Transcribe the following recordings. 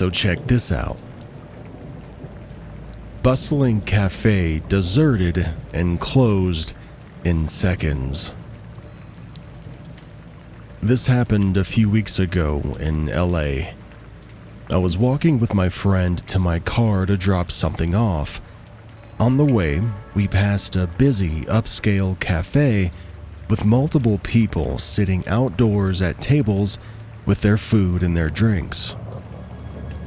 So check this out. Bustling cafe deserted and closed in seconds. This happened a few weeks ago in LA. I was walking with my friend to my car to drop something off. On the way, we passed a busy upscale cafe with multiple people sitting outdoors at tables with their food and their drinks.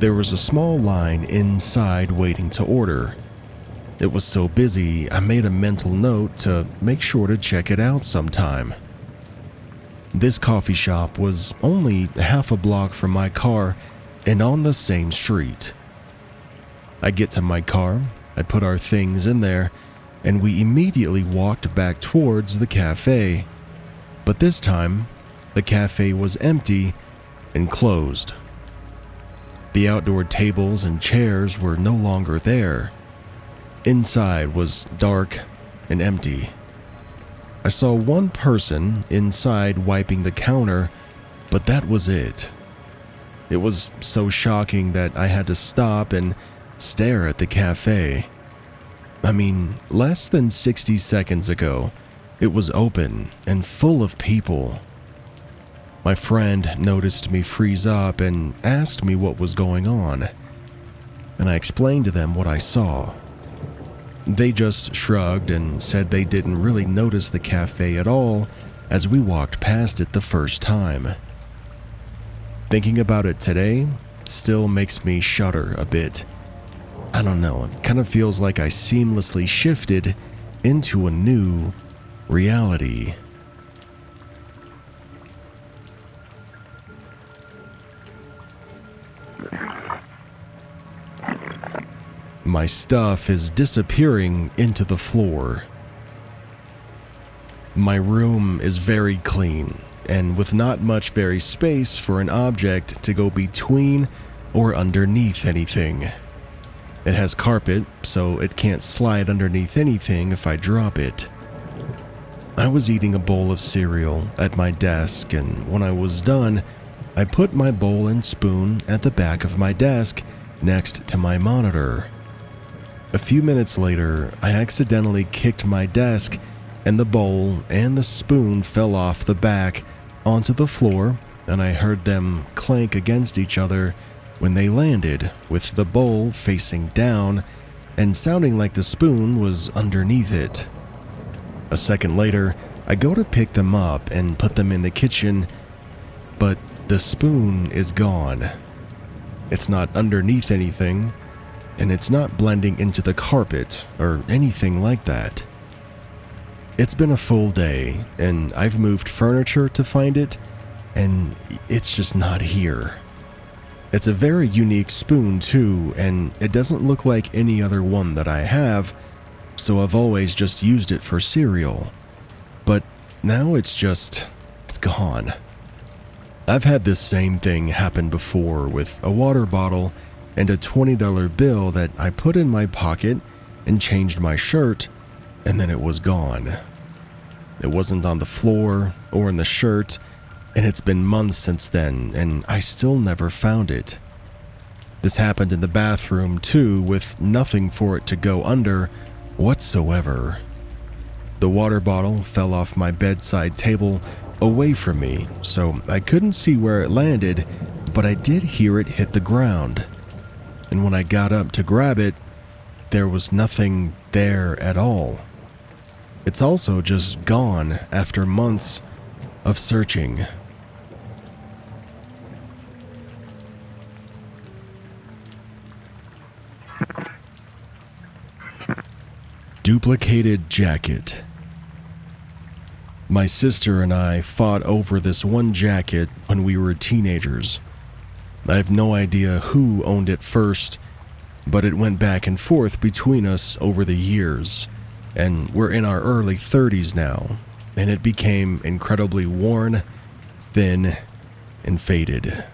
There was a small line inside waiting to order. It was so busy, I made a mental note to make sure to check it out sometime. This coffee shop was only half a block from my car and on the same street. I get to my car, I put our things in there, and we immediately walked back towards the cafe. But this time, the cafe was empty and closed. The outdoor tables and chairs were no longer there. Inside was dark and empty. I saw one person inside wiping the counter, but that was it. It was so shocking that I had to stop and stare at the cafe. I mean, less than 60 seconds ago, it was open and full of people. My friend noticed me freeze up and asked me what was going on, and I explained to them what I saw. They just shrugged and said they didn't really notice the cafe at all as we walked past it the first time. Thinking about it today still makes me shudder a bit. I don't know, it kind of feels like I seamlessly shifted into a new reality. My stuff is disappearing into the floor. My room is very clean, and with not much very space for an object to go between or underneath anything. It has carpet, so it can't slide underneath anything if I drop it. I was eating a bowl of cereal at my desk, and when I was done, I put my bowl and spoon at the back of my desk next to my monitor. A few minutes later, I accidentally kicked my desk, and the bowl and the spoon fell off the back onto the floor, and I heard them clank against each other when they landed, with the bowl facing down and sounding like the spoon was underneath it. A second later, I go to pick them up and put them in the kitchen, but the spoon is gone. It's not underneath anything, and it's not blending into the carpet or anything like that. It's been a full day, and I've moved furniture to find it, and it's just not here. It's a very unique spoon too, and it doesn't look like any other one that I have, so I've always just used it for cereal. But now it's gone. I've had this same thing happen before with a water bottle and a $20 bill that I put in my pocket and changed my shirt, and then it was gone. It wasn't on the floor or in the shirt, and it's been months since then, and I still never found it. This happened in the bathroom too, with nothing for it to go under whatsoever. The water bottle fell off my bedside table away from me, so I couldn't see where it landed, but I did hear it hit the ground. And when I got up to grab it, there was nothing there at all. It's also just gone after months of searching. Duplicated jacket. My sister and I fought over this one jacket when we were teenagers. I have no idea who owned it first, but it went back and forth between us over the years, and we're in our early 30s now, and it became incredibly worn, thin, and faded.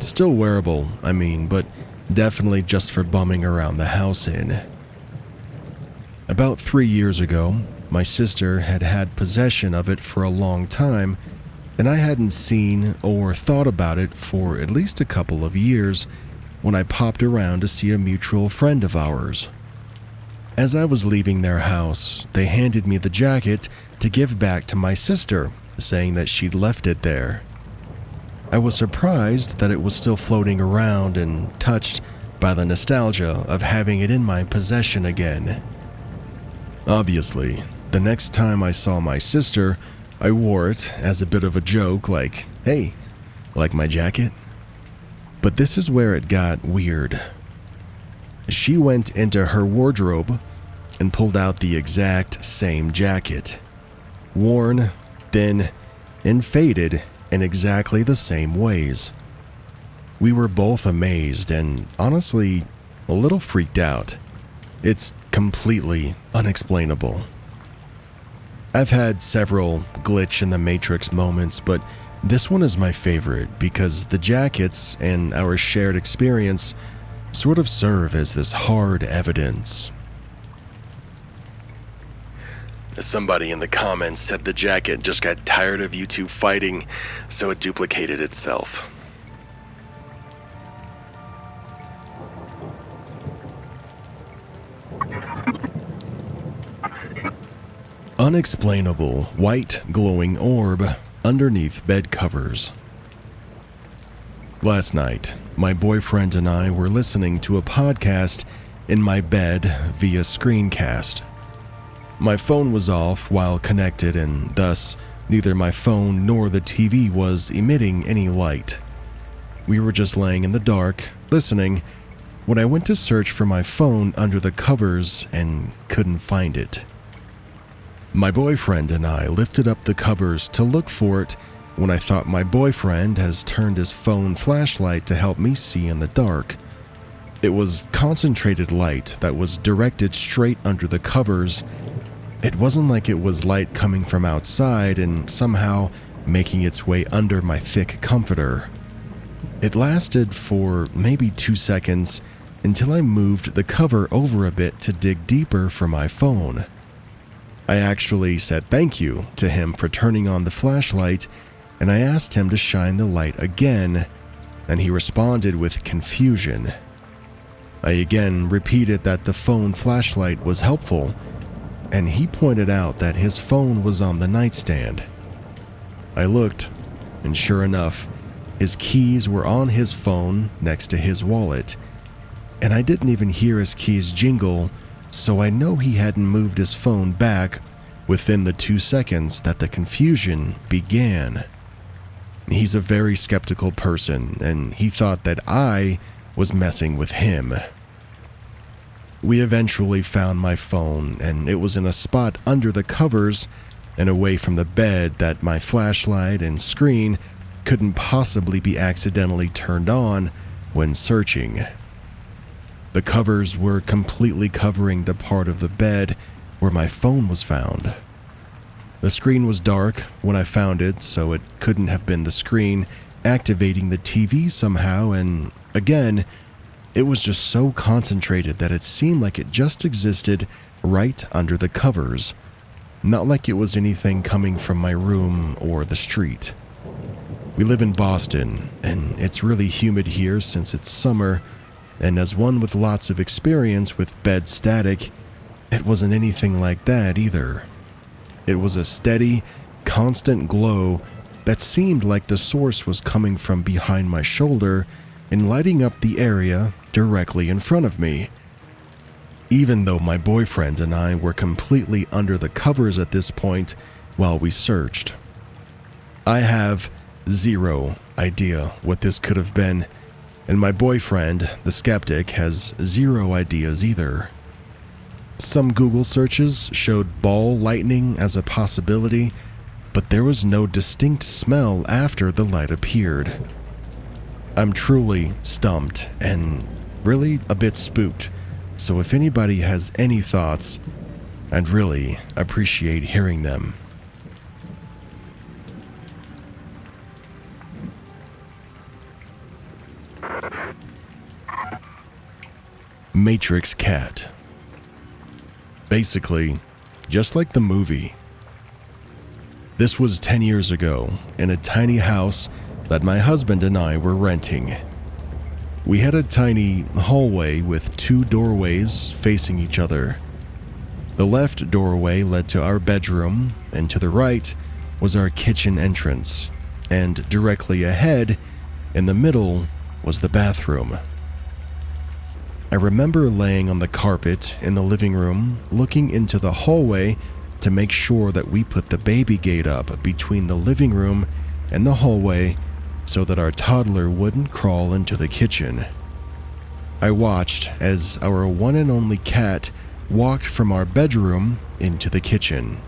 Still wearable, I mean, but definitely just for bumming around the house in. About 3 years ago, my sister had had possession of it for a long time, and I hadn't seen or thought about it for at least a couple of years when I popped around to see a mutual friend of ours. As I was leaving their house, they handed me the jacket to give back to my sister, saying that she'd left it there. I was surprised that it was still floating around and touched by the nostalgia of having it in my possession again. Obviously, the next time I saw my sister, I wore it as a bit of a joke, like, "Hey, like my jacket?" But this is where it got weird. She went into her wardrobe and pulled out the exact same jacket, worn, thin, and faded in exactly the same ways. We were both amazed and honestly a little freaked out. It's completely unexplainable. I've had several glitch in the Matrix moments, but this one is my favorite because the jackets and our shared experience sort of serve as this hard evidence. Somebody in the comments said the jacket just got tired of you two fighting, so it duplicated itself. Unexplainable white glowing orb underneath bed covers. Last night, my boyfriend and I were listening to a podcast in my bed via screencast. My phone was off while connected, and thus neither my phone nor the TV was emitting any light. We were just laying in the dark, listening, when I went to search for my phone under the covers and couldn't find it. My boyfriend and I lifted up the covers to look for it when I thought my boyfriend has turned his phone flashlight to help me see in the dark. It was concentrated light that was directed straight under the covers. It wasn't like it was light coming from outside and somehow making its way under my thick comforter. It lasted for maybe 2 seconds until I moved the cover over a bit to dig deeper for my phone. I actually said thank you to him for turning on the flashlight, and I asked him to shine the light again, and he responded with confusion. I again repeated that the phone flashlight was helpful, and he pointed out that his phone was on the nightstand. I looked, and sure enough, his keys were on his phone next to his wallet, and I didn't even hear his keys jingle, so I know he hadn't moved his phone back within the 2 seconds that the confusion began. He's a very skeptical person, and he thought that I was messing with him. We eventually found my phone, and it was in a spot under the covers and away from the bed that my flashlight and screen couldn't possibly be accidentally turned on when searching. The covers were completely covering the part of the bed where my phone was found. The screen was dark when I found it, so it couldn't have been the screen activating the TV somehow, and again, it was just so concentrated that it seemed like it just existed right under the covers, not like it was anything coming from my room or the street. We live in Boston, and it's really humid here since it's summer, and as one with lots of experience with bed static, it wasn't anything like that either. It was a steady, constant glow that seemed like the source was coming from behind my shoulder and lighting up the area directly in front of me. Even though my boyfriend and I were completely under the covers at this point while we searched. I have zero idea what this could have been, and my boyfriend, the skeptic, has zero ideas either. Some Google searches showed ball lightning as a possibility, but there was no distinct smell after the light appeared. I'm truly stumped and really a bit spooked, so if anybody has any thoughts, I'd really appreciate hearing them. Matrix Cat. Basically, just like the movie. This was 10 years ago in a tiny house that my husband and I were renting. We had a tiny hallway with two doorways facing each other. The left doorway led to our bedroom, and to the right was our kitchen entrance, and directly ahead, in the middle, was the bathroom. I remember laying on the carpet in the living room, looking into the hallway to make sure that we put the baby gate up between the living room and the hallway so that our toddler wouldn't crawl into the kitchen. I watched as our one and only cat walked from our bedroom into the kitchen.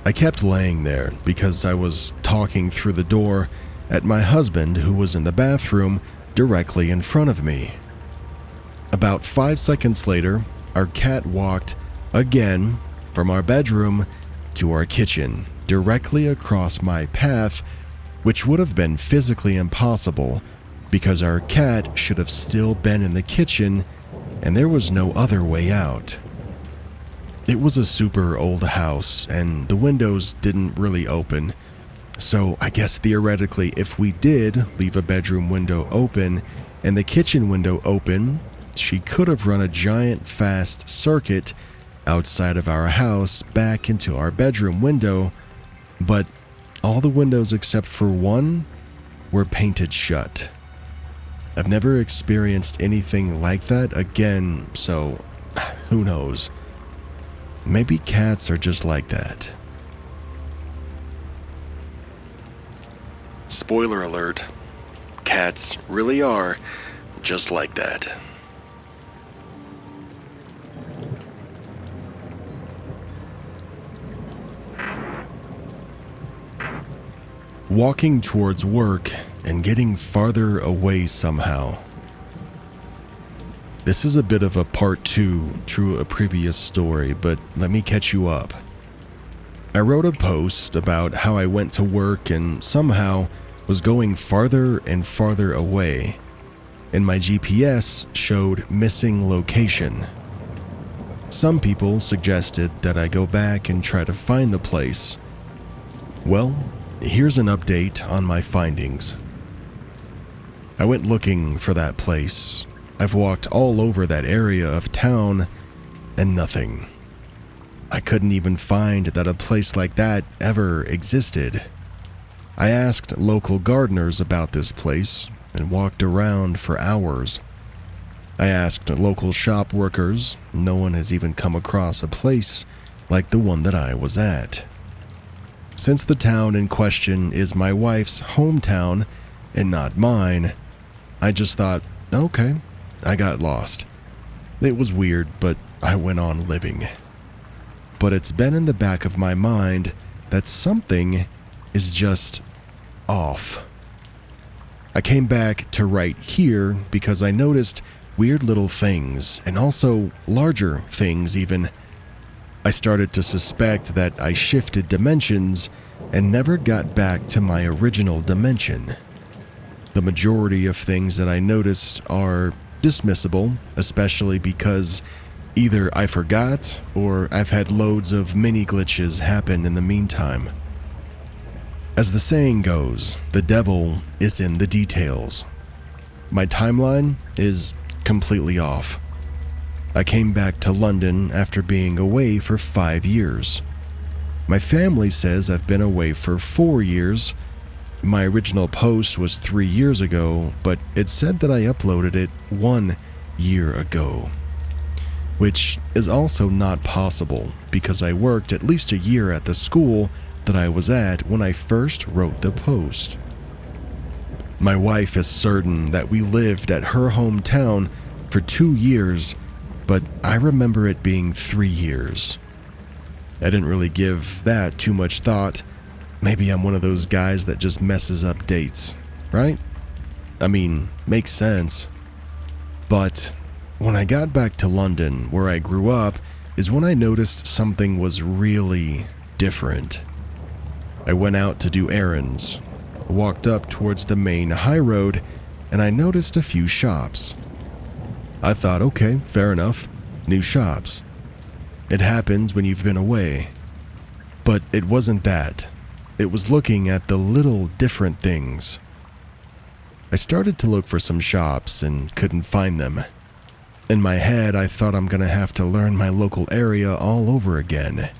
I kept laying there because I was talking through the door at my husband, who was in the bathroom directly in front of me. About 5 seconds later, our cat walked again from our bedroom to our kitchen, directly across my path, which would have been physically impossible because our cat should have still been in the kitchen and there was no other way out. It was a super old house and the windows didn't really open, so I guess theoretically if we did leave a bedroom window open and the kitchen window open, she could have run a giant fast circuit outside of our house back into our bedroom window, but all the windows except for one were painted shut. I've never experienced anything like that again, so who knows? Maybe cats are just like that. Spoiler alert, cats really are just like that. Walking towards work and getting farther away somehow. This is a bit of a part 2 to a previous story, but let me catch you up. I wrote a post about how I went to work and somehow was going farther and farther away, and my GPS showed missing location. Some people suggested that I go back and try to find the place. Well, here's an update on my findings. I went looking for that place. I've walked all over that area of town and nothing. I couldn't even find that a place like that ever existed. I asked local gardeners about this place and walked around for hours. I asked local shop workers. No one has even come across a place like the one that I was at. Since the town in question is my wife's hometown and not mine, I just thought, okay, I got lost. It was weird, but I went on living. But it's been in the back of my mind that something is just off. I came back to right here because I noticed weird little things and also larger things even. I started to suspect that I shifted dimensions and never got back to my original dimension. The majority of things that I noticed are dismissible, especially because either I forgot or I've had loads of mini glitches happen in the meantime. As the saying goes, the devil is in the details. My timeline is completely off. I came back to London after being away for 5 years. My family says I've been away for 4 years. My original post was 3 years ago, but it said that I uploaded it 1 year ago. Which is also not possible because I worked at least a year at the school that I was at when I first wrote the post. My wife is certain that we lived at her hometown for 2 years, but I remember it being 3 years. I didn't really give that too much thought. Maybe I'm one of those guys that just messes up dates, right? I mean, makes sense. But when I got back to London, where I grew up, is when I noticed something was really different. I went out to do errands, walked up towards the main high road, and I noticed a few shops. I thought, okay, fair enough, new shops. It happens when you've been away. But it wasn't that. It was looking at the little different things. I started to look for some shops and couldn't find them. In my head, I thought I'm gonna have to learn my local area all over again.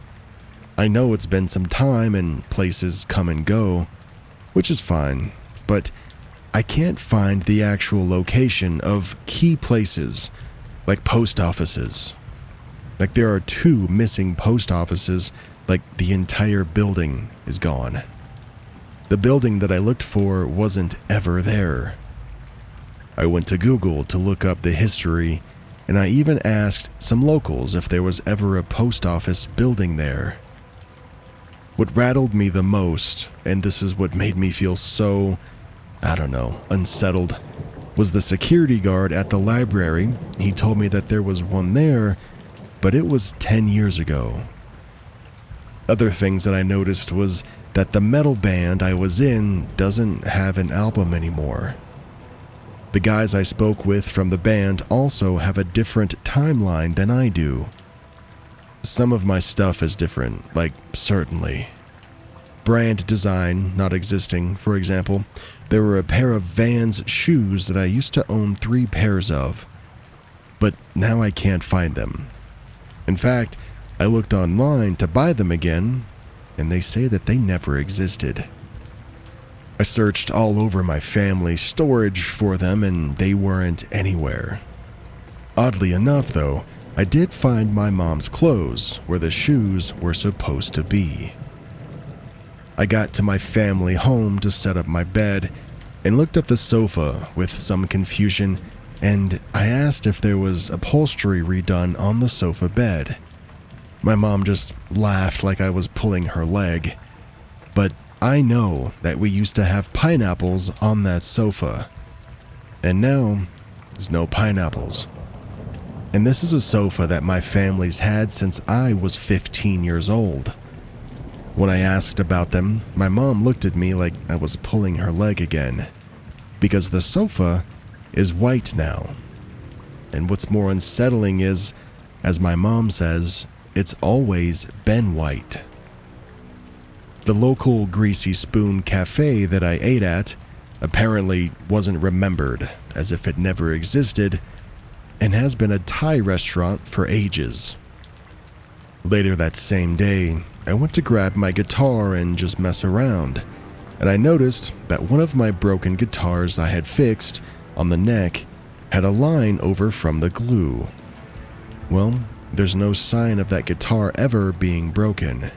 I know it's been some time and places come and go, which is fine, but I can't find the actual location of key places, like post offices. Like there are 2 missing post offices, like the entire building is gone. The building that I looked for wasn't ever there. I went to Google to look up the history, and I even asked some locals if there was ever a post office building there. What rattled me the most, and this is what made me feel so, unsettled, was the security guard at the library. He told me that there was one there, but it was 10 years ago. Other things that I noticed was that the metal band I was in doesn't have an album anymore. The guys I spoke with from the band also have a different timeline than I do. Some of my stuff is different, like certainly. Brand design not existing, for example. There were a pair of Vans shoes that I used to own 3 pairs of, but now I can't find them. In fact, I looked online to buy them again, and they say that they never existed. I searched all over my family's storage for them, and they weren't anywhere. Oddly enough, though, I did find my mom's clothes where the shoes were supposed to be. I got to my family home to set up my bed and looked at the sofa with some confusion, and I asked if there was upholstery redone on the sofa bed. My mom just laughed like I was pulling her leg, but I know that we used to have pineapples on that sofa, and now there's no pineapples. And this is a sofa that my family's had since I was 15 years old. When I asked about them, my mom looked at me like I was pulling her leg again, because the sofa is white now. And what's more unsettling is, as my mom says, it's always been white. The local Greasy Spoon Cafe that I ate at apparently wasn't remembered, as if it never existed, and has been a Thai restaurant for ages. Later that same day, I went to grab my guitar and just mess around, and I noticed that one of my broken guitars I had fixed on the neck had a line over from the glue. Well, there's no sign of that guitar ever being broken.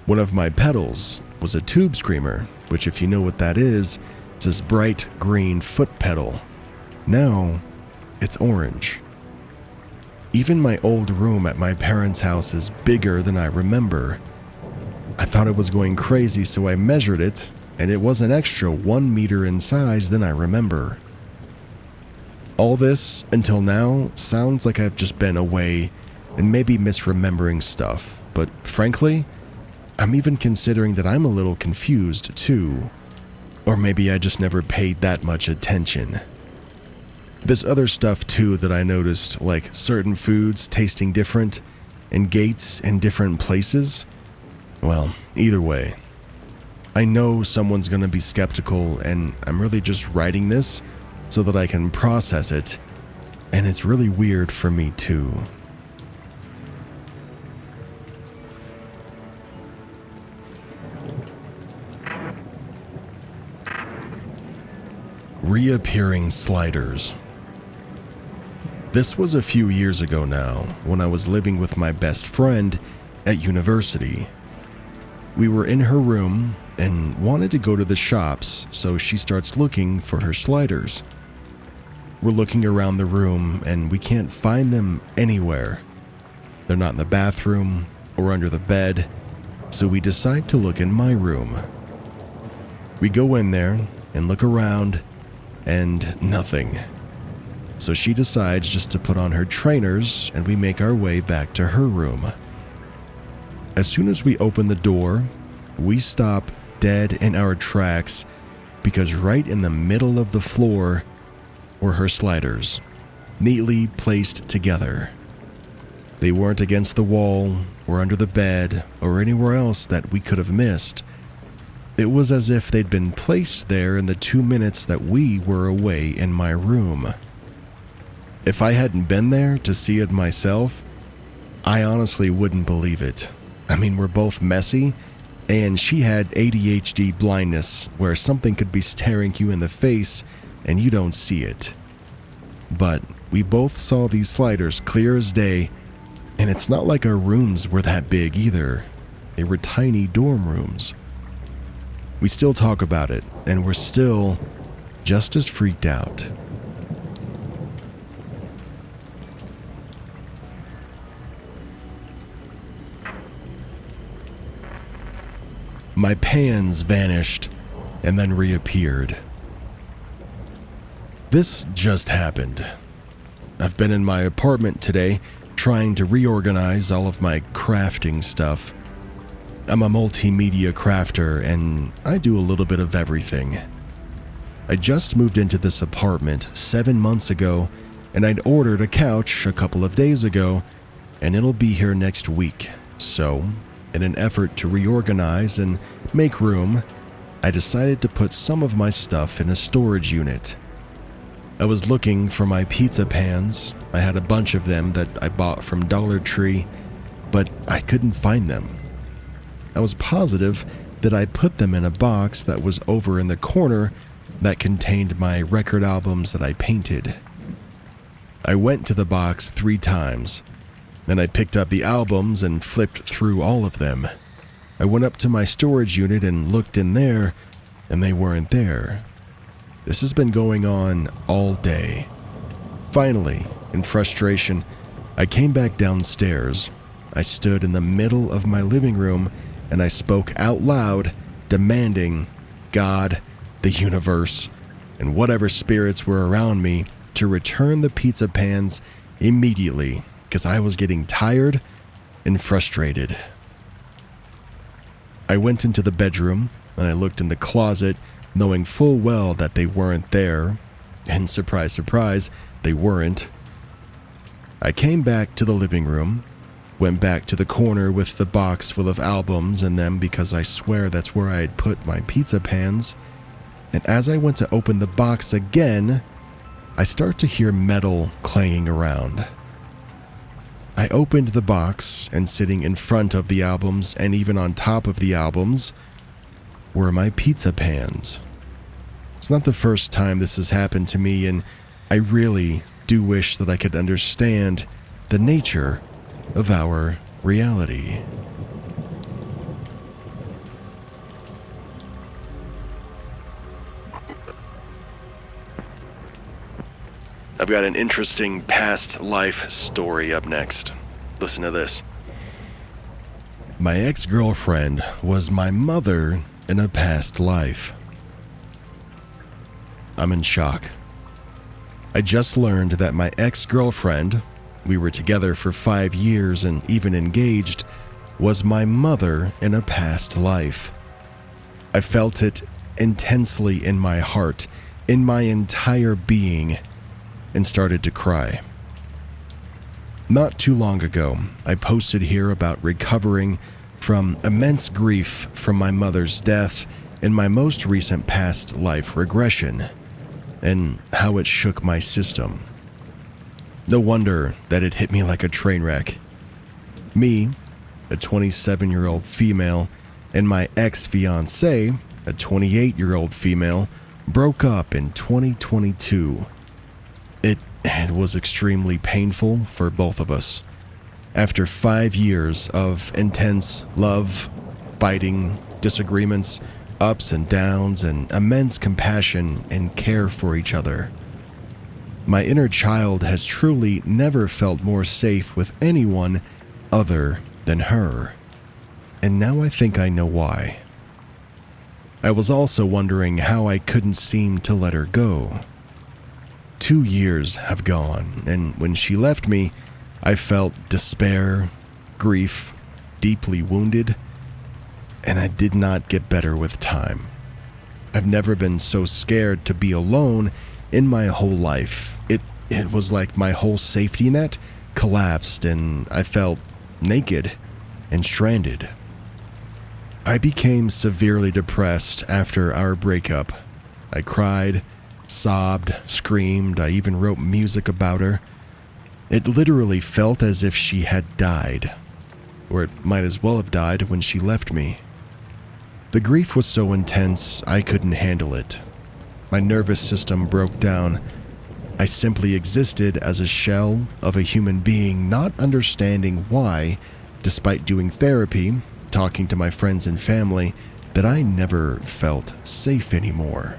One of my pedals was a tube screamer, which, if you know what that is, it's this bright green foot pedal. Now, it's orange. Even my old room at my parents' house is bigger than I remember. I thought it was going crazy, so I measured it, and it was an extra 1 meter in size than I remember. All this, until now, sounds like I've just been away and maybe misremembering stuff, but frankly, I'm even considering that I'm a little confused too. Or maybe I just never paid that much attention. There's other stuff too that I noticed, like certain foods tasting different, and gates in different places. Well, either way, I know someone's gonna be skeptical, and I'm really just writing this so that I can process it, and it's really weird for me too. Reappearing sliders. This was a few years ago now, when I was living with my best friend at university. We were in her room and wanted to go to the shops, so she starts looking for her sliders. We're looking around the room and we can't find them anywhere. They're not in the bathroom or under the bed, so we decide to look in my room. We go in there and look around, and nothing. So she decides just to put on her trainers, and we make our way back to her room. As soon as we open the door, we stop dead in our tracks, because right in the middle of the floor were her sliders, neatly placed together. They weren't against the wall or under the bed or anywhere else that we could have missed. It was as if they'd been placed there in the 2 minutes that we were away in my room. If I hadn't been there to see it myself, I honestly wouldn't believe it. I mean, we're both messy, and she had ADHD blindness where something could be staring you in the face and you don't see it. But we both saw these sliders clear as day, and it's not like our rooms were that big either. They were tiny dorm rooms. We still talk about it, and we're still just as freaked out. My pans vanished and then reappeared. This just happened. I've been in my apartment today trying to reorganize all of my crafting stuff. I'm a multimedia crafter and I do a little bit of everything. I just moved into this apartment 7 months ago and I'd ordered a couch a couple of days ago and it'll be here next week. So, in an effort to reorganize and make room, I decided to put some of my stuff in a storage unit. I was looking for my pizza pans. I had a bunch of them that I bought from Dollar Tree, but I couldn't find them. I was positive that I put them in a box that was over in the corner that contained my record albums that I painted. I went to the box 3 times. Then I picked up the albums and flipped through all of them. I went up to my storage unit and looked in there, and they weren't there. This has been going on all day. Finally, in frustration, I came back downstairs. I stood in the middle of my living room and I spoke out loud, demanding God, the universe, and whatever spirits were around me to return the pizza pans immediately, because I was getting tired and frustrated. I went into the bedroom and I looked in the closet, knowing full well that they weren't there, and surprise, surprise, they weren't. I came back to the living room, went back to the corner with the box full of albums in them because I swear that's where I had put my pizza pans, and as I went to open the box again, I start to hear metal clanging around. I opened the box, and sitting in front of the albums and even on top of the albums were my pizza pans. It's not the first time this has happened to me, and I really do wish that I could understand the nature of our reality. I've got an interesting past life story up next. Listen to this. My ex-girlfriend was my mother in a past life. I'm in shock. I just learned that my ex-girlfriend, we were together for 5 years and even engaged, was my mother in a past life. I felt it intensely in my heart, in my entire being, and started to cry. Not too long ago, I posted here about recovering from immense grief from my mother's death and my most recent past life regression, and how it shook my system. No wonder that it hit me like a train wreck. Me, a 27-year-old female, and my ex-fiancée, a 28-year-old female, broke up in 2022. It was extremely painful for both of us. After 5 years of intense love, fighting, disagreements, ups and downs, and immense compassion and care for each other, my inner child has truly never felt more safe with anyone other than her. And now I think I know why. I was also wondering how I couldn't seem to let her go. 2 years have gone, and when she left me, I felt despair, grief, deeply wounded, and I did not get better with time. I've never been so scared to be alone in my whole life. It was like my whole safety net collapsed and I felt naked and stranded. I became severely depressed after our breakup. I cried, sobbed, screamed, I even wrote music about her. It literally felt as if she had died, or it might as well have died when she left me. The grief was so intense, I couldn't handle it. My nervous system broke down. I simply existed as a shell of a human being, not understanding why, despite doing therapy, talking to my friends and family, that I never felt safe anymore.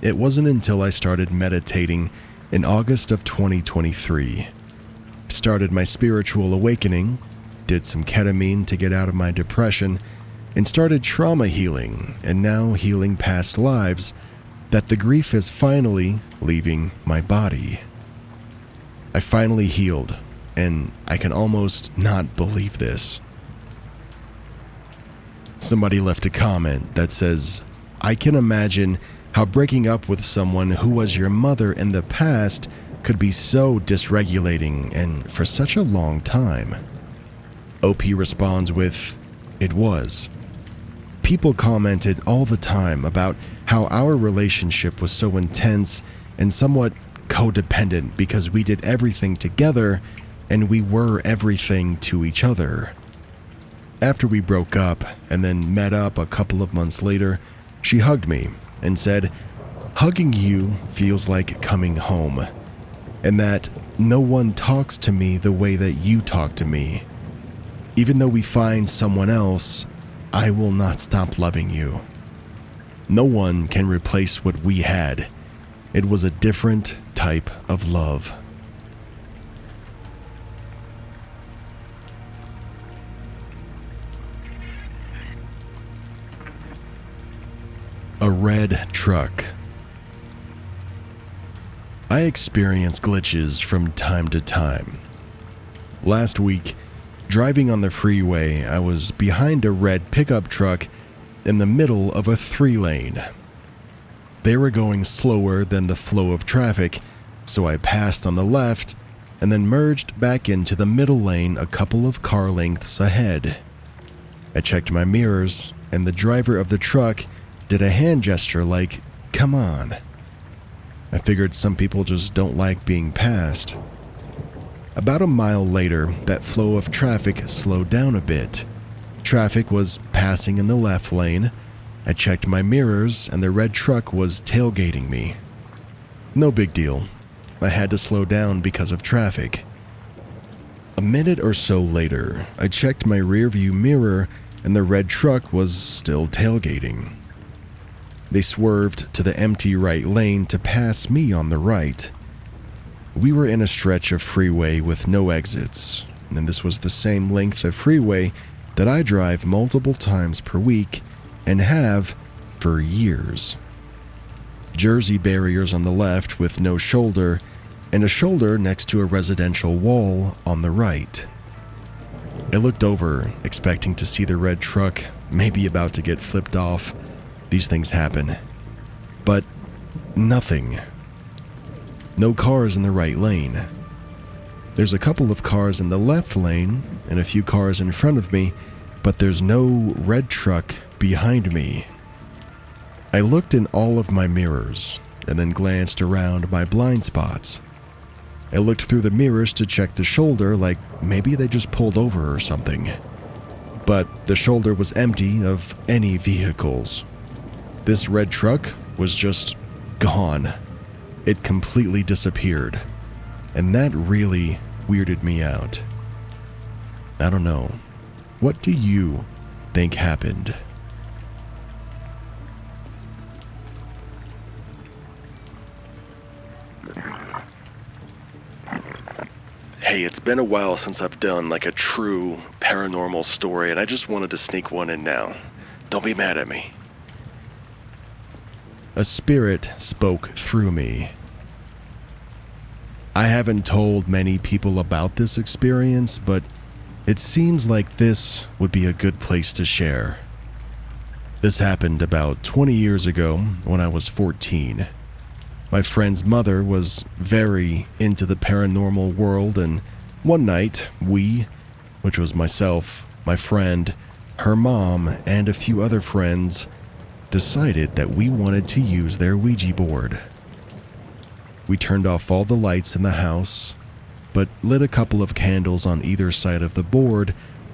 It wasn't until I started meditating in August of 2023, started my spiritual awakening, did some ketamine to get out of my depression, and started trauma healing and now healing past lives, that the grief is finally leaving my body. I finally healed, and I can almost not believe this. Somebody left a comment that says, "I can imagine how breaking up with someone who was your mother in the past could be so dysregulating and for such a long time." OP responds with, "It was." People commented all the time about how our relationship was so intense and somewhat codependent because we did everything together and we were everything to each other. After we broke up and then met up a couple of months later, she hugged me and said, "Hugging you feels like coming home, and that no one talks to me the way that you talk to me. Even though we find someone else, I will not stop loving you. No one can replace what we had. It was a different type of love." A red truck. I experience glitches from time to time. Last week, driving on the freeway, I was behind a red pickup truck in the middle of a 3-lane. They were going slower than the flow of traffic, so I passed on the left and then merged back into the middle lane a couple of car lengths ahead. I checked my mirrors, and the driver of the truck did a hand gesture like, "Come on." I figured some people just don't like being passed. About a mile later, that flow of traffic slowed down a bit. Traffic was passing in the left lane. I checked my mirrors, and the red truck was tailgating me. No big deal. I had to slow down because of traffic. A minute or so later, I checked my rearview mirror, and the red truck was still tailgating. They swerved to the empty right lane to pass me on the right. We were in a stretch of freeway with no exits, and this was the same length of freeway that I drive multiple times per week and have for years. Jersey barriers on the left with no shoulder, and a shoulder next to a residential wall on the right. I looked over, expecting to see the red truck maybe about to get flipped off. These things happen. But nothing. No cars in the right lane. There's a couple of cars in the left lane and a few cars in front of me, but there's no red truck behind me. I looked in all of my mirrors and then glanced around my blind spots. I looked through the mirrors to check the shoulder, like maybe they just pulled over or something. But the shoulder was empty of any vehicles. This red truck was just gone. It completely disappeared, and that really weirded me out. I don't know. What do you think happened? Hey, it's been a while since I've done like a true paranormal story, and I just wanted to sneak one in now. Don't be mad at me. A spirit spoke through me. I haven't told many people about this experience, but it seems like this would be a good place to share. This happened about 20 years ago when I was 14. My friend's mother was very into the paranormal world, and one night we, which was myself, my friend, her mom and a few other friends decided that we wanted to use their Ouija board. We turned off all the lights in the house, but lit a couple of candles on either side of the board,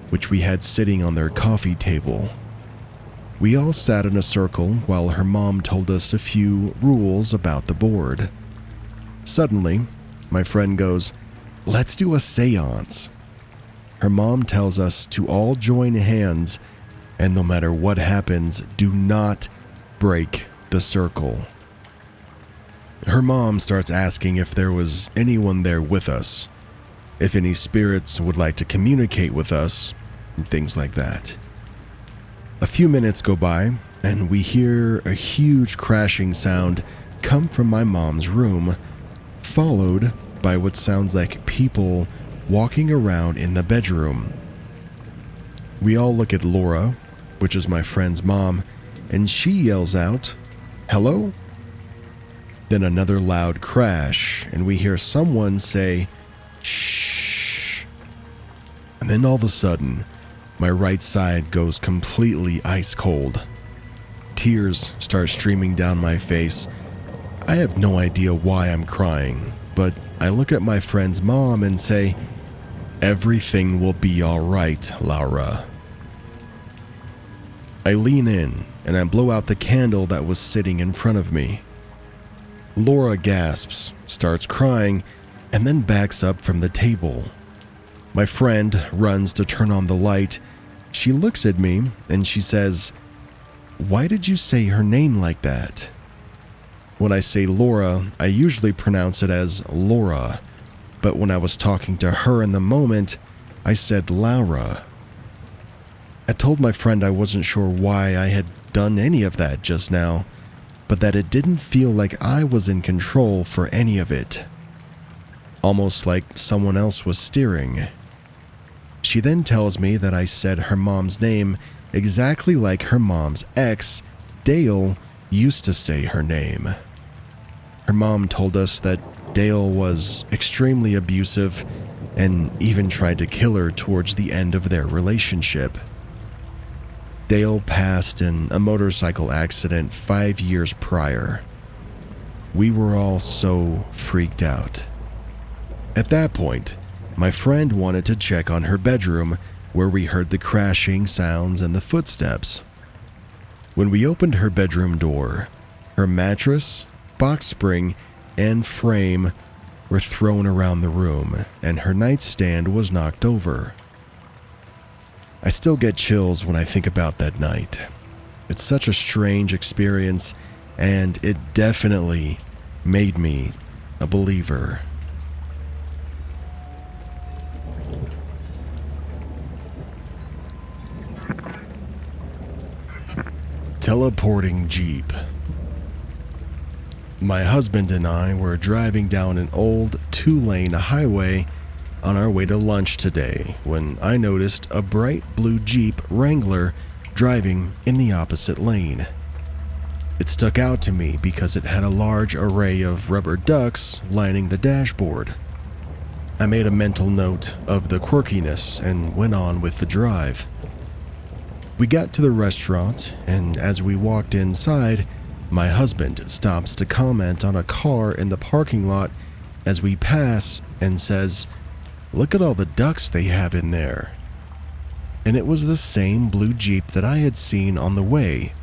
which we had sitting on their coffee table. We all sat in a circle while her mom told us a few rules about the board. Suddenly, my friend goes, "Let's do a seance." Her mom tells us to all join hands, and no matter what happens, do not break the circle. Her mom starts asking if there was anyone there with us, if any spirits would like to communicate with us, and things like that. A few minutes go by, and we hear a huge crashing sound come from my mom's room, followed by what sounds like people walking around in the bedroom. We all look at Laura, which is my friend's mom, and she yells out, "Hello?" Then another loud crash, and we hear someone say, "Shh." And then all of a sudden, my right side goes completely ice cold. Tears start streaming down my face. I have no idea why I'm crying, but I look at my friend's mom and say, "Everything will be all right, Laura." I lean in and I blow out the candle that was sitting in front of me. Laura gasps, starts crying, and then backs up from the table. My friend runs to turn on the light. She looks at me and she says, "Why did you say her name like that?" When I say Laura, I usually pronounce it as Laura, but when I was talking to her in the moment, I said Laura. I told my friend I wasn't sure why I had done any of that just now, but that it didn't feel like I was in control for any of it. Almost like someone else was steering. She then tells me that I said her mom's name exactly like her mom's ex, Dale, used to say her name. Her mom told us that Dale was extremely abusive and even tried to kill her towards the end of their relationship. Dale passed in a motorcycle accident 5 years prior. We were all so freaked out. At that point, my friend wanted to check on her bedroom, where we heard the crashing sounds and the footsteps. When we opened her bedroom door, her mattress, box spring, and frame were thrown around the room, and her nightstand was knocked over. I still get chills when I think about that night. It's such a strange experience, and it definitely made me a believer. Teleporting Jeep. My husband and I were driving down an old 2-lane highway on our way to lunch today when I noticed a bright blue Jeep Wrangler driving in the opposite lane. It stuck out to me because it had a large array of rubber ducks lining the dashboard. I made a mental note of the quirkiness and went on with the drive. We got to the restaurant, and as we walked inside, my husband stops to comment on a car in the parking lot as we pass and says, "Look at all the ducks they have in there." And it was the same blue Jeep that I had seen on the way,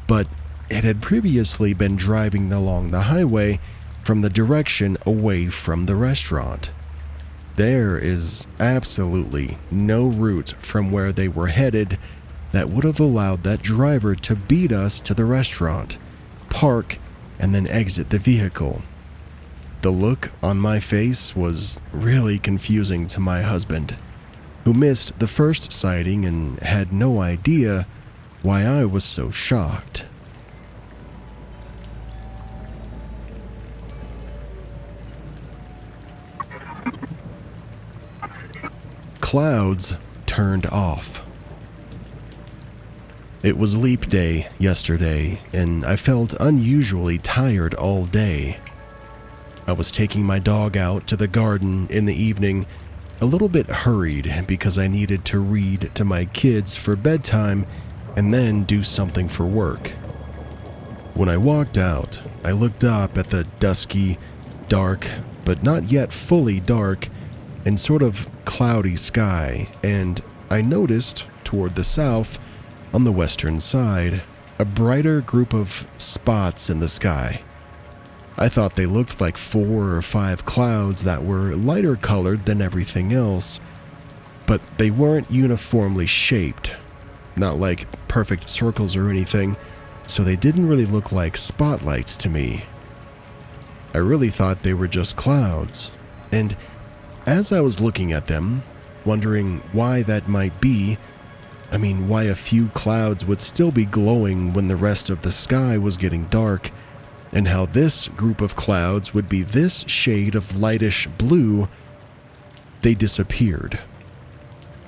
but it had previously been driving along the highway from the direction away from the restaurant. There is absolutely no route from where they were headed that would have allowed that driver to beat us to the restaurant, park, and then exit the vehicle. The look on my face was really confusing to my husband, who missed the first sighting and had no idea why I was so shocked. Clouds turned off. It was leap day yesterday, and I felt unusually tired all day. I was taking my dog out to the garden in the evening, a little bit hurried because I needed to read to my kids for bedtime and then do something for work. When I walked out, I looked up at the dusky, dark, but not yet fully dark, and sort of cloudy sky, and I noticed, toward the south, on the western side, a brighter group of spots in the sky. I thought they looked like 4 or 5 clouds that were lighter colored than everything else, but they weren't uniformly shaped, not like perfect circles or anything, so they didn't really look like spotlights to me. I really thought they were just clouds, and as I was looking at them, wondering why that might be, why a few clouds would still be glowing when the rest of the sky was getting dark, and how this group of clouds would be this shade of lightish blue, they disappeared.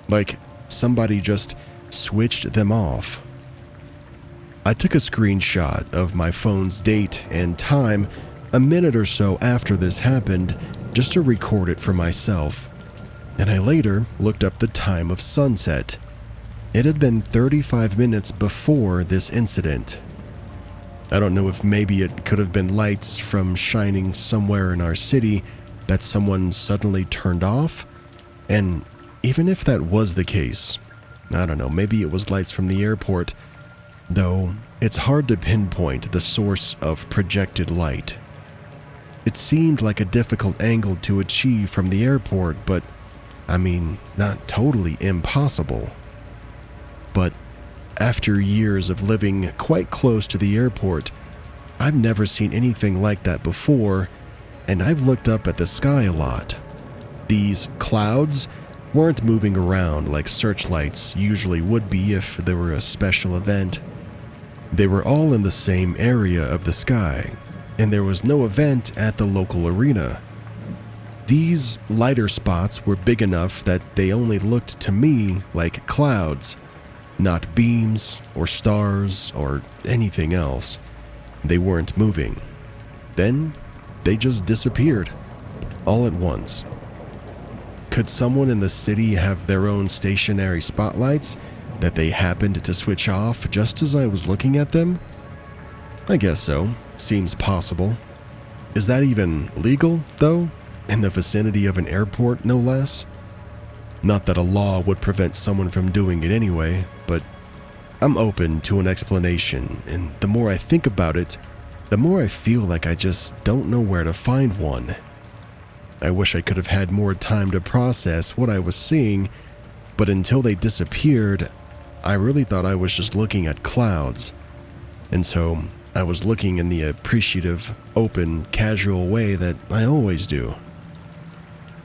Like somebody just switched them off. I took a screenshot of my phone's date and time a minute or so after this happened just to record it for myself, and I later looked up the time of sunset. It had been 35 minutes before this incident. I don't know if maybe it could have been lights from shining somewhere in our city that someone suddenly turned off, and even if that was the case, I don't know, maybe it was lights from the airport, though it's hard to pinpoint the source of projected light. It seemed like a difficult angle to achieve from the airport, but not totally impossible. But after years of living quite close to the airport, I've never seen anything like that before, and I've looked up at the sky a lot. These clouds weren't moving around like searchlights usually would be if there were a special event. They were all in the same area of the sky, and there was no event at the local arena. These lighter spots were big enough that they only looked to me like clouds, not beams or stars or anything else. They weren't moving. Then they just disappeared, all at once. Could someone in the city have their own stationary spotlights that they happened to switch off just as I was looking at them? I guess so. Seems possible. Is that even legal, though? In the vicinity of an airport, no less? Not that a law would prevent someone from doing it anyway, but I'm open to an explanation, and the more I think about it, the more I feel like I just don't know where to find one. I wish I could have had more time to process what I was seeing, but until they disappeared, I really thought I was just looking at clouds, and so I was looking in the appreciative, open, casual way that I always do.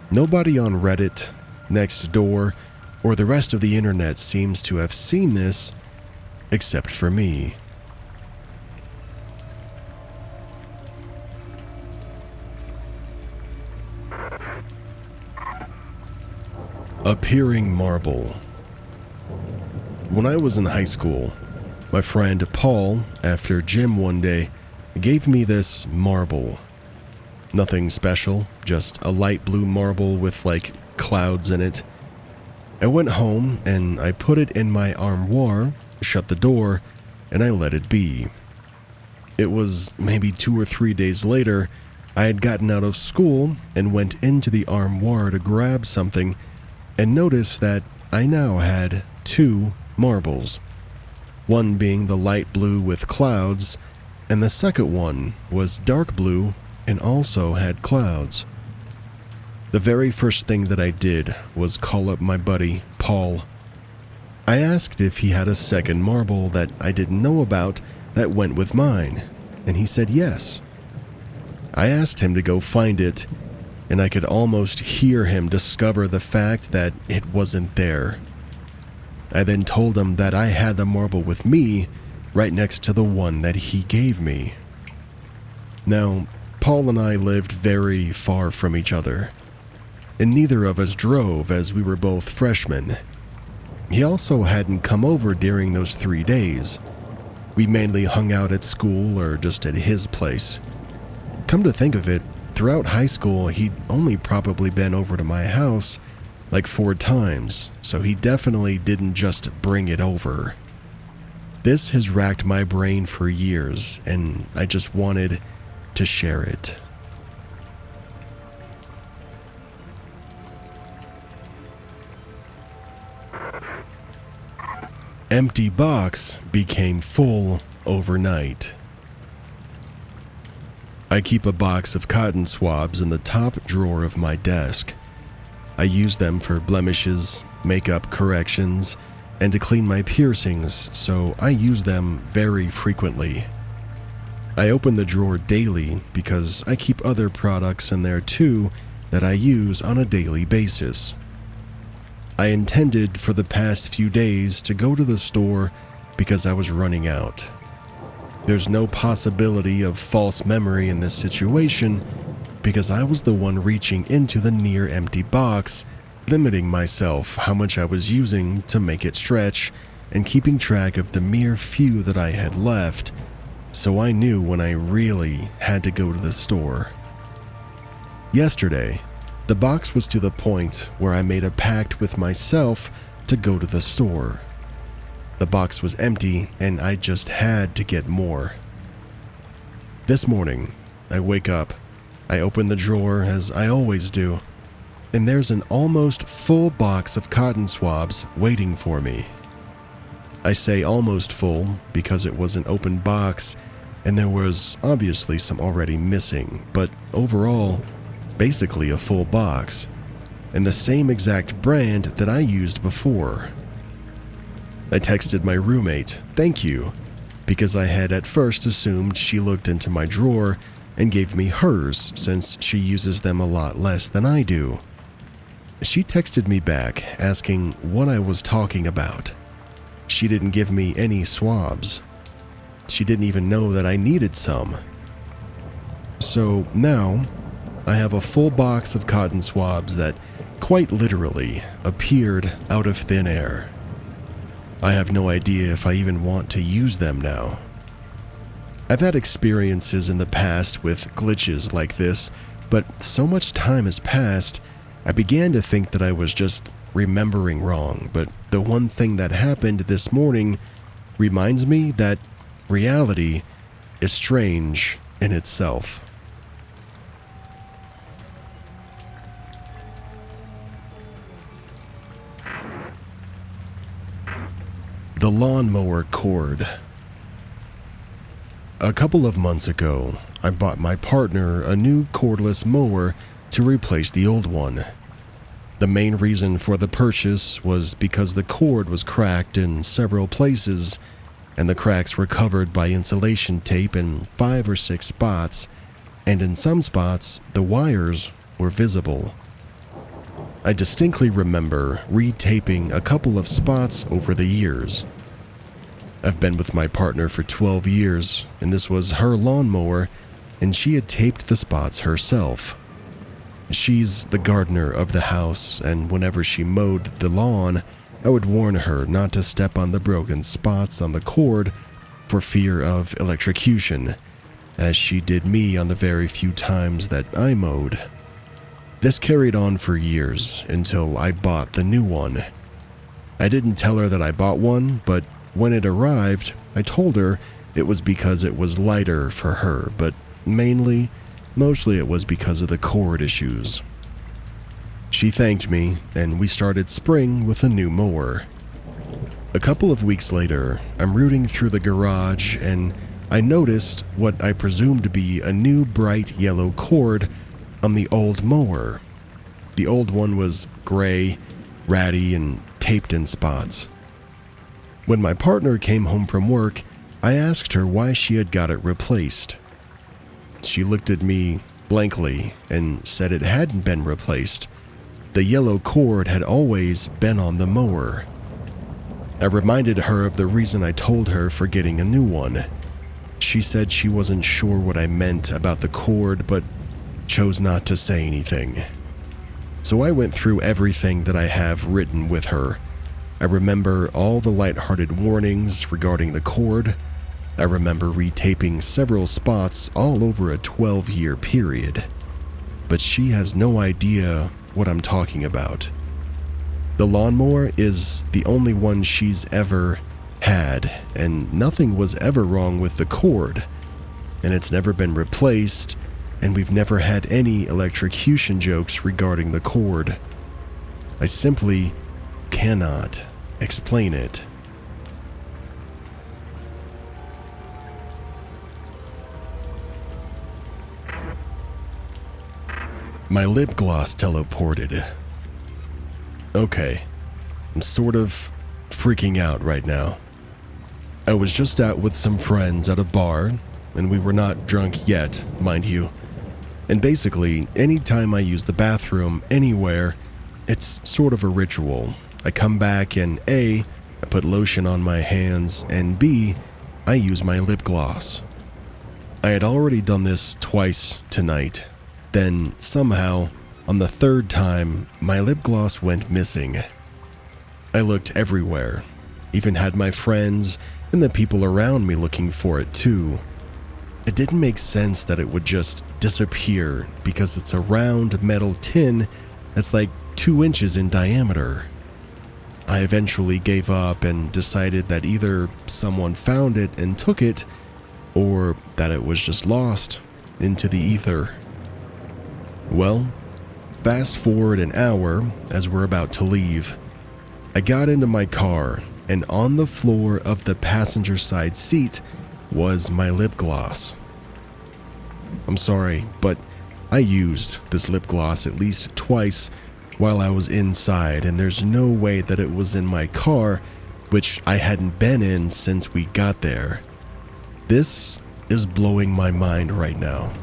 Nobody on Reddit, Nextdoor, or the rest of the internet seems to have seen this, except for me. Reappearing marble. When I was in high school, my friend Paul, after gym one day, gave me this marble. Nothing special, just a light blue marble with clouds in it. I went home and I put it in my armoire, shut the door, and I let it be. It was maybe 2 or 3 days later, I had gotten out of school and went into the armoire to grab something and noticed that I now had 2 marbles. One being the light blue with clouds, and the second one was dark blue and also had clouds. The very first thing that I did was call up my buddy, Paul. I asked if he had a second marble that I didn't know about that went with mine, and he said yes. I asked him to go find it, and I could almost hear him discover the fact that it wasn't there. I then told him that I had the marble with me right next to the one that he gave me. Now, Paul and I lived very far from each other, and neither of us drove as we were both freshmen. He also hadn't come over during those 3 days. We mainly hung out at school or just at his place. Come to think of it, throughout high school he'd only probably been over to my house like 4 times, so he definitely didn't just bring it over. This has racked my brain for years, and I just wanted to share it. Empty box became full overnight. I keep a box of cotton swabs in the top drawer of my desk. I use them for blemishes, makeup corrections, and to clean my piercings, so I use them very frequently. I open the drawer daily because I keep other products in there too that I use on a daily basis. I intended for the past few days to go to the store because I was running out. There's no possibility of false memory in this situation because I was the one reaching into the near empty box, limiting myself how much I was using to make it stretch and keeping track of the mere few that I had left, so I knew when I really had to go to the store. Yesterday, the box was to the point where I made a pact with myself to go to the store. The box was empty and I just had to get more. This morning, I wake up, I open the drawer as I always do, and there's an almost full box of cotton swabs waiting for me. I say almost full because it was an open box and there was obviously some already missing, but overall, basically a full box, and the same exact brand that I used before. I texted my roommate, "Thank you," because I had at first assumed she looked into my drawer and gave me hers since she uses them a lot less than I do. She texted me back asking what I was talking about. She didn't give me any swabs. She didn't even know that I needed some. So now, I have a full box of cotton swabs that quite literally appeared out of thin air. I have no idea if I even want to use them now. I've had experiences in the past with glitches like this, but so much time has passed, I began to think that I was just remembering wrong, but the one thing that happened this morning reminds me that reality is strange in itself. The lawnmower cord. A couple of months ago, I bought my partner a new cordless mower to replace the old one. The main reason for the purchase was because the cord was cracked in several places, and the cracks were covered by insulation tape in 5 or 6 spots, and in some spots, the wires were visible. I distinctly remember retaping a couple of spots over the years. I've been with my partner for 12 years, and this was her lawnmower, and she had taped the spots herself. She's the gardener of the house, and whenever she mowed the lawn, I would warn her not to step on the broken spots on the cord for fear of electrocution, as she did me on the very few times that I mowed. This carried on for years until I bought the new one. I didn't tell her that I bought one, but when it arrived, I told her it was because it was lighter for her, but mostly it was because of the cord issues. She thanked me, and we started spring with a new mower. A couple of weeks later, I'm rooting through the garage, and I noticed what I presumed to be a new bright yellow cord on the old mower. The old one was gray, ratty, and taped in spots. When my partner came home from work, I asked her why she had got it replaced. She looked at me blankly and said it hadn't been replaced. The yellow cord had always been on the mower. I reminded her of the reason I told her for getting a new one. She said she wasn't sure what I meant about the cord, but chose not to say anything. So I went through everything that I have written with her. I remember all the lighthearted warnings regarding the cord. I remember retaping several spots all over a 12-year period. But she has no idea what I'm talking about. The lawnmower is the only one she's ever had, and nothing was ever wrong with the cord, and it's never been replaced, and we've never had any electrocution jokes regarding the cord. I simply cannot explain it. My lip gloss teleported. Okay, I'm sort of freaking out right now. I was just out with some friends at a bar, and we were not drunk yet, mind you. And basically, anytime I use the bathroom anywhere, it's sort of a ritual. I come back and A, I put lotion on my hands, and B, I use my lip gloss. I had already done this twice tonight. Then, somehow, on the third time, my lip gloss went missing. I looked everywhere, even had my friends and the people around me looking for it too. It didn't make sense that it would just disappear because it's a round metal tin that's like 2 inches in diameter. I eventually gave up and decided that either someone found it and took it, or that it was just lost into the ether. Well, fast forward an hour as we're about to leave. I got into my car, and on the floor of the passenger side seat was my lip gloss. I'm sorry, but I used this lip gloss at least twice while I was inside, and there's no way that it was in my car, which I hadn't been in since we got there. This is blowing my mind right now.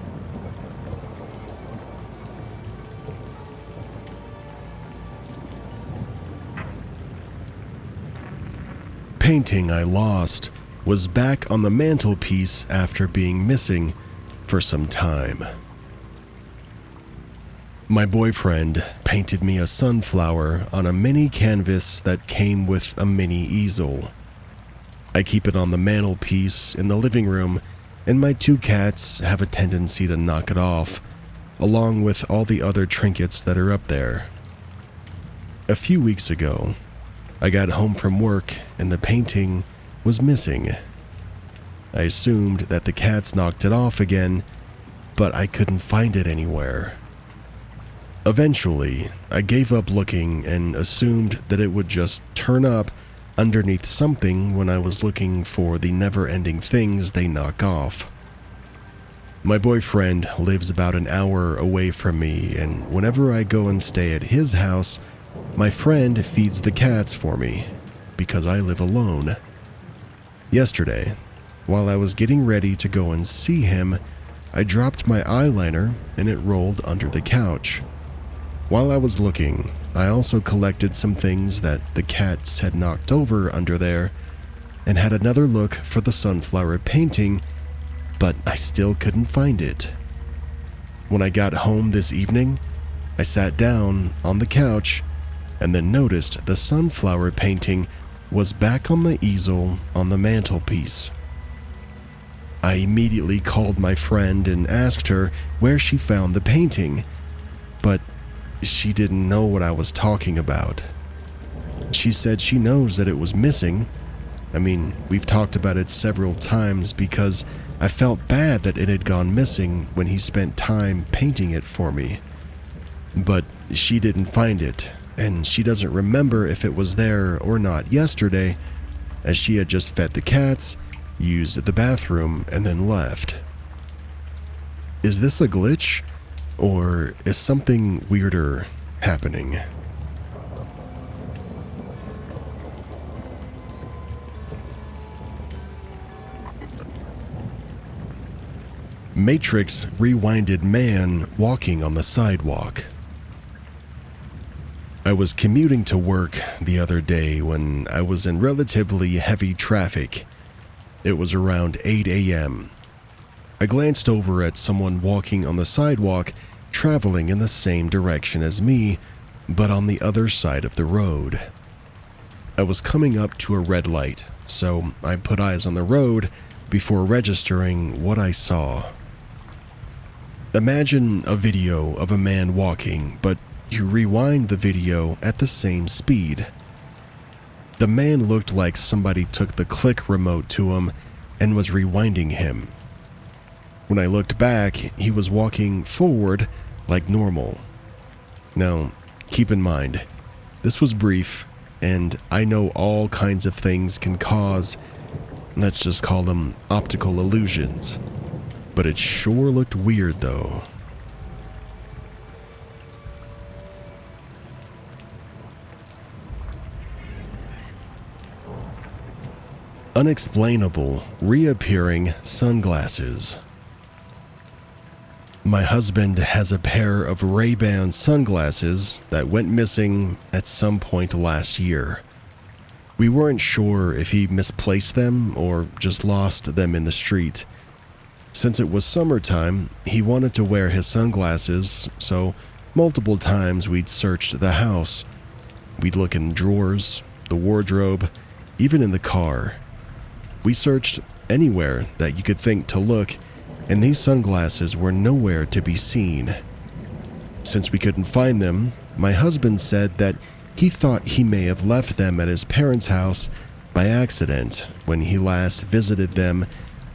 Painting I lost was back on the mantelpiece after being missing for some time. My boyfriend painted me a sunflower on a mini canvas that came with a mini easel. I keep it on the mantelpiece in the living room, and my 2 cats have a tendency to knock it off, along with all the other trinkets that are up there. A few weeks ago, I got home from work and the painting was missing. I assumed that the cats knocked it off again, but I couldn't find it anywhere. Eventually, I gave up looking and assumed that it would just turn up underneath something when I was looking for the never-ending things they knock off. My boyfriend lives about an hour away from me, and whenever I go and stay at his house, my friend feeds the cats for me, because I live alone. Yesterday, while I was getting ready to go and see him, I dropped my eyeliner and it rolled under the couch. While I was looking, I also collected some things that the cats had knocked over under there, and had another look for the sunflower painting, but I still couldn't find it. When I got home this evening, I sat down on the couch and then noticed the sunflower painting was back on the easel on the mantelpiece. I immediately called my friend and asked her where she found the painting, but she didn't know what I was talking about. She said she knows that it was missing. I mean, we've talked about it several times because I felt bad that it had gone missing when he spent time painting it for me. But she didn't find it, and she doesn't remember if it was there or not yesterday, as she had just fed the cats, used the bathroom, and then left. Is this a glitch, or is something weirder happening? Matrix rewinded man walking on the sidewalk. I was commuting to work the other day when I was in relatively heavy traffic. It was around 8 a.m. I glanced over at someone walking on the sidewalk, traveling in the same direction as me, but on the other side of the road. I was coming up to a red light, so I put eyes on the road before registering what I saw. Imagine a video of a man walking, but you rewind the video at the same speed. The man looked like somebody took the click remote to him and was rewinding him. When I looked back, he was walking forward like normal. Now, keep in mind, this was brief, and I know all kinds of things can cause, let's just call them optical illusions. But it sure looked weird though. Unexplainable Reappearing sunglasses. My husband has a pair of Ray-Ban sunglasses that went missing at some point last year. We weren't sure if he misplaced them or just lost them in the street. Since it was summertime, he wanted to wear his sunglasses, so multiple times we'd searched the house. We'd look in drawers, the wardrobe, even in the car. We searched anywhere that you could think to look, and these sunglasses were nowhere to be seen. Since we couldn't find them, my husband said that he thought he may have left them at his parents' house by accident when he last visited them,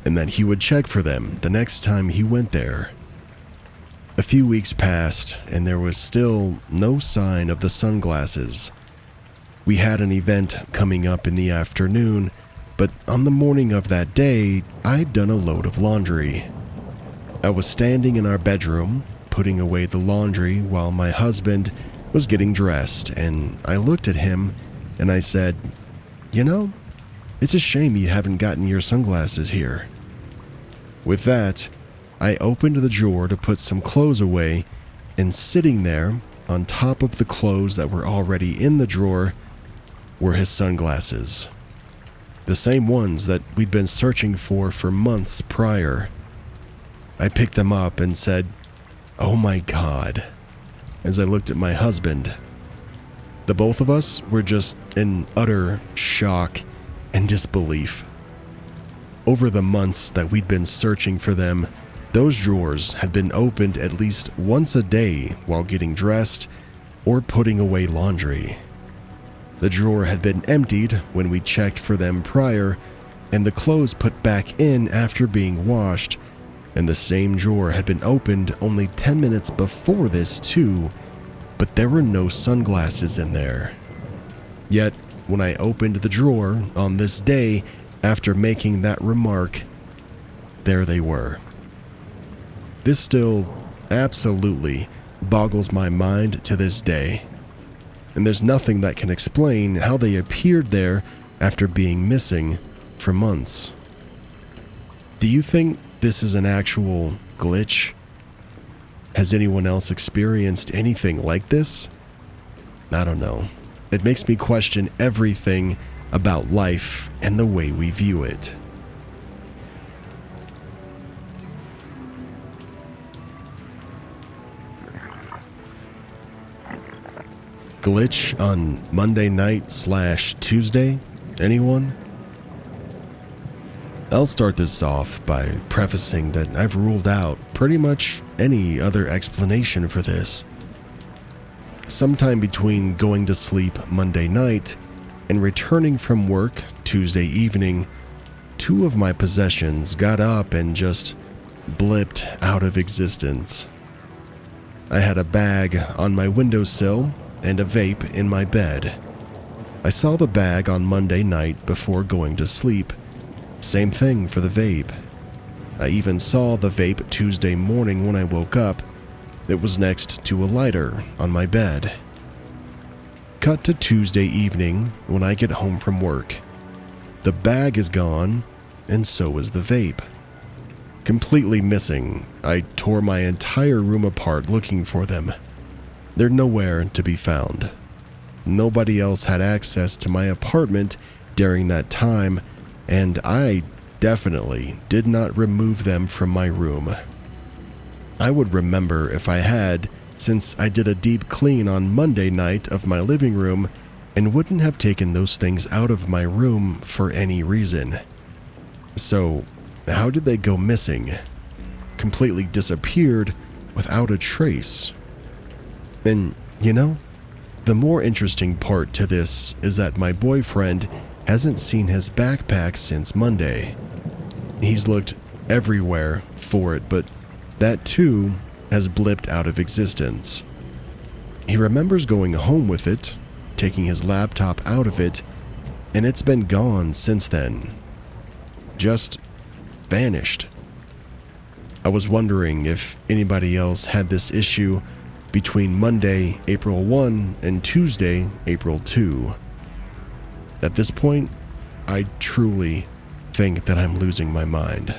and that he would check for them the next time he went there. A few weeks passed, and there was still no sign of the sunglasses. We had an event coming up in the afternoon, but on the morning of that day, I'd done a load of laundry. I was standing in our bedroom, putting away the laundry while my husband was getting dressed, and I looked at him and I said, "You know, it's a shame you haven't gotten your sunglasses here." With that, I opened the drawer to put some clothes away, and sitting there, on top of the clothes that were already in the drawer, were his sunglasses. The same ones that we'd been searching for months prior. I picked them up and said, "Oh my God," as I looked at my husband. The both of us were just in utter shock and disbelief. Over the months that we'd been searching for them, those drawers had been opened at least once a day while getting dressed or putting away laundry. The drawer had been emptied when we checked for them prior, and the clothes put back in after being washed, and the same drawer had been opened only 10 minutes before this too, but there were no sunglasses in there. Yet, when I opened the drawer on this day after making that remark, there they were. This still absolutely boggles my mind to this day, and there's nothing that can explain how they appeared there after being missing for months. Do you think this is an actual glitch? Has anyone else experienced anything like this? I don't know. It makes me question everything about life and the way we view it. Glitch on Monday night / Tuesday? Anyone? I'll start this off by prefacing that I've ruled out pretty much any other explanation for this. Sometime between going to sleep Monday night and returning from work Tuesday evening, 2 of my possessions got up and just blipped out of existence. I had a bag on my windowsill and a vape in my bed. I saw the bag on Monday night before going to sleep. Same thing for the vape. I even saw the vape Tuesday morning when I woke up. It was next to a lighter on my bed. Cut to Tuesday evening when I get home from work. The bag is gone, and so is the vape. Completely missing, I tore my entire room apart looking for them. They're nowhere to be found. Nobody else had access to my apartment during that time, and I definitely did not remove them from my room. I would remember if I had, since I did a deep clean on Monday night of my living room and wouldn't have taken those things out of my room for any reason. So, how did they go missing? Completely disappeared without a trace. And You know, the more interesting part to this is that my boyfriend hasn't seen his backpack since Monday. He's looked everywhere for it, but that too has blipped out of existence. He remembers going home with it, taking his laptop out of it, and it's been gone since then. Just vanished. I was wondering if anybody else had this issue between Monday, April 1 and Tuesday, April 2. At this point, I truly think that I'm losing my mind.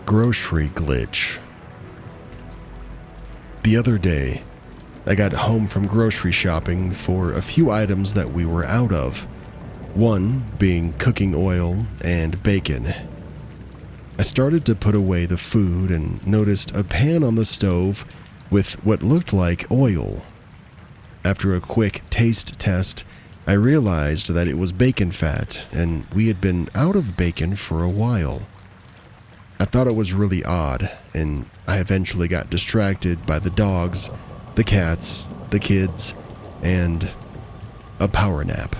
Grocery glitch. The other day, I got home from grocery shopping for a few items that we were out of, one being cooking oil and bacon. I started to put away the food and noticed a pan on the stove with what looked like oil. After a quick taste test, I realized that it was bacon fat and we had been out of bacon for a while. I thought it was really odd, and I eventually got distracted by the dogs, the cats, the kids, and a power nap.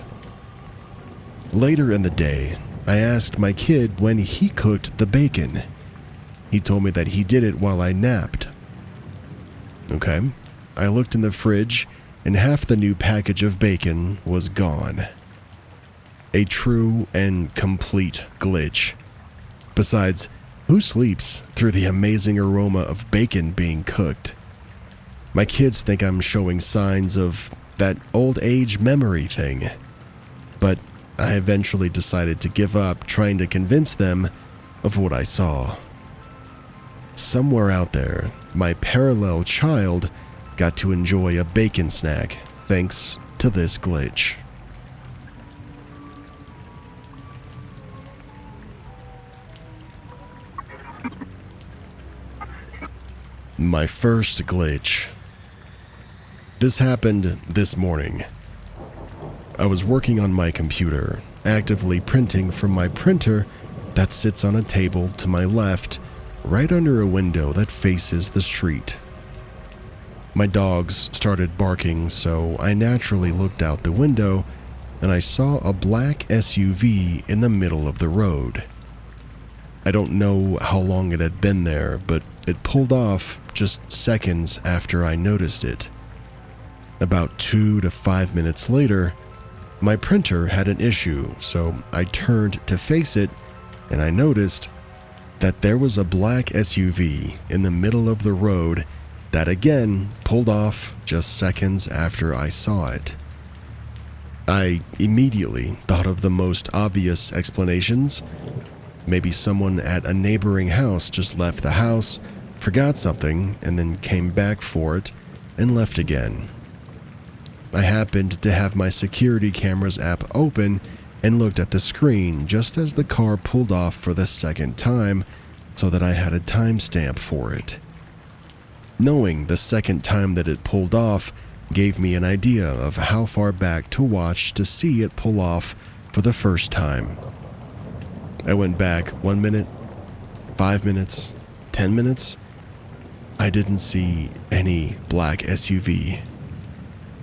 Later in the day, I asked my kid when he cooked the bacon. He told me that he did it while I napped. Okay, I looked in the fridge, and half the new package of bacon was gone. A true and complete glitch. Besides, who sleeps through the amazing aroma of bacon being cooked? My kids think I'm showing signs of that old age memory thing, but I eventually decided to give up trying to convince them of what I saw. Somewhere out there, my parallel child got to enjoy a bacon snack thanks to this glitch. My first glitch. This happened this morning. I was working on my computer, actively printing from my printer that sits on a table to my left, right under a window that faces the street. My dogs started barking, so I naturally looked out the window and I saw a black SUV in the middle of the road. I don't know how long it had been there, but it pulled off just seconds after I noticed it. About 2 to 5 minutes later, my printer had an issue, so I turned to face it and I noticed that there was a black SUV in the middle of the road that again pulled off just seconds after I saw it. I immediately thought of the most obvious explanations. Maybe someone at a neighboring house just left the house, forgot something, and then came back for it and left again. I happened to have my security cameras app open and looked at the screen just as the car pulled off for the second time so that I had a timestamp for it. Knowing the second time that it pulled off gave me an idea of how far back to watch to see it pull off for the first time. I went back 1 minute, 5 minutes, 10 minutes. I didn't see any black SUV.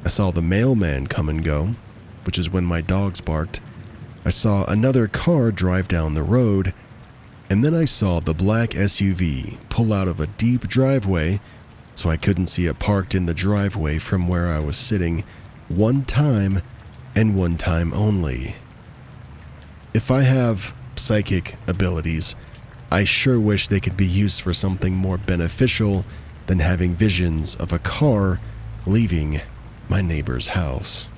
I saw the mailman come and go, which is when my dogs barked. I saw another car drive down the road, and then I saw the black SUV pull out of a deep driveway, so I couldn't see it parked in the driveway from where I was sitting, one time and one time only. If I have psychic abilities, I sure wish they could be used for something more beneficial than having visions of a car leaving my neighbor's house.